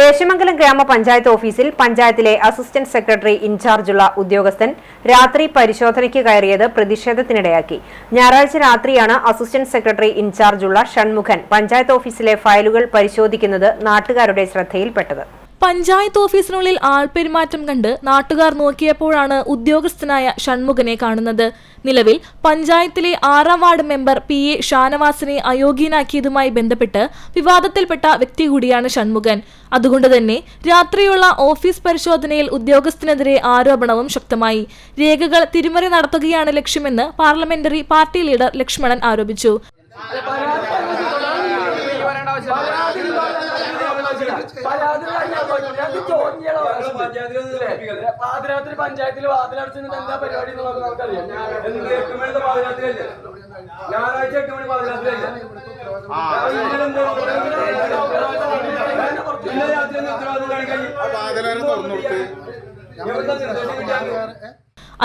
ദേശമംഗലം ഗ്രാമപഞ്ചായത്ത് ഓഫീസിൽ പഞ്ചായത്തിലെ അസിസ്റ്റന്റ് സെക്രട്ടറി ഇൻചാർജുള്ള ഉദ്യോഗസ്ഥൻ രാത്രി പരിശോധനയ്ക്ക് കയറിയത് പ്രതിഷേധത്തിനിടയാക്കി. ഞായറാഴ്ച രാത്രിയാണ് അസിസ്റ്റന്റ് സെക്രട്ടറി ഇൻചാർജുള്ള ഷൺമുഖൻ പഞ്ചായത്ത് ഓഫീസിലെ ഫയലുകൾ പരിശോധിക്കുന്നത് നാട്ടുകാരുടെ ശ്രദ്ധയിൽപ്പെട്ടത്. പഞ്ചായത്ത് ഓഫീസിനുള്ളിൽ ആൾപെരുമാറ്റം കണ്ട് നാട്ടുകാർ നോക്കിയപ്പോഴാണ് ഉദ്യോഗസ്ഥനായ ഷൺമുഖനെ കാണുന്നത്. നിലവിൽ പഞ്ചായത്തിലെ 6ാം വാർഡ് മെമ്പർ PA ഷാനവാസിനെ അയോഗ്യനാക്കിയതുമായി ബന്ധപ്പെട്ട് വിവാദത്തിൽപ്പെട്ട വ്യക്തി കൂടിയാണ് ഷൺമുഖൻ. അതുകൊണ്ട് തന്നെ രാത്രിയുള്ള ഓഫീസ് പരിശോധനയിൽ ഉദ്യോഗസ്ഥനെതിരെ ആരോപണവും ശക്തമായി. രേഖകൾ തിരിമറി നടത്തുകയാണ് ലക്ഷ്യമെന്ന് പാർലമെന്ററി പാർട്ടി ലീഡർ ലക്ഷ്മണൻ ആരോപിച്ചു. പാതിരാത്രി പഞ്ചായത്തിൽ വാതിലടച്ചിട്ട് എന്താ പരിപാടി നമുക്കറിയാം. ഞായറാഴ്ച 8 മണി പാതിരാത്രി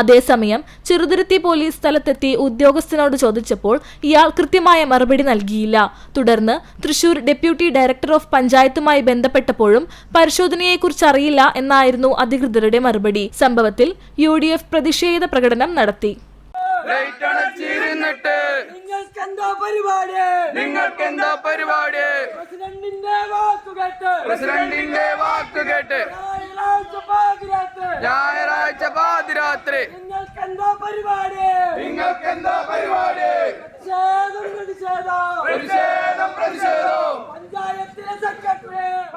അതേസമയം ചെറുതുരുത്തി പോലീസ് സ്ഥലത്തെത്തി ഉദ്യോഗസ്ഥനോട് ചോദിച്ചപ്പോൾ ഇയാൾ കൃത്യമായ മറുപടി നൽകിയില്ല. തുടർന്ന് തൃശൂർ ഡെപ്യൂട്ടി ഡയറക്ടർ ഓഫ് പഞ്ചായത്തുമായി ബന്ധപ്പെട്ടപ്പോഴും പരിശോധനയെക്കുറിച്ച് അറിയില്ല എന്നായിരുന്നു അധികൃതരുടെ മറുപടി. സംഭവത്തിൽ UDF പ്രതിഷേധ പ്രകടനം നടത്തി. ഞായറാഴ്ച പാതിരാത്രി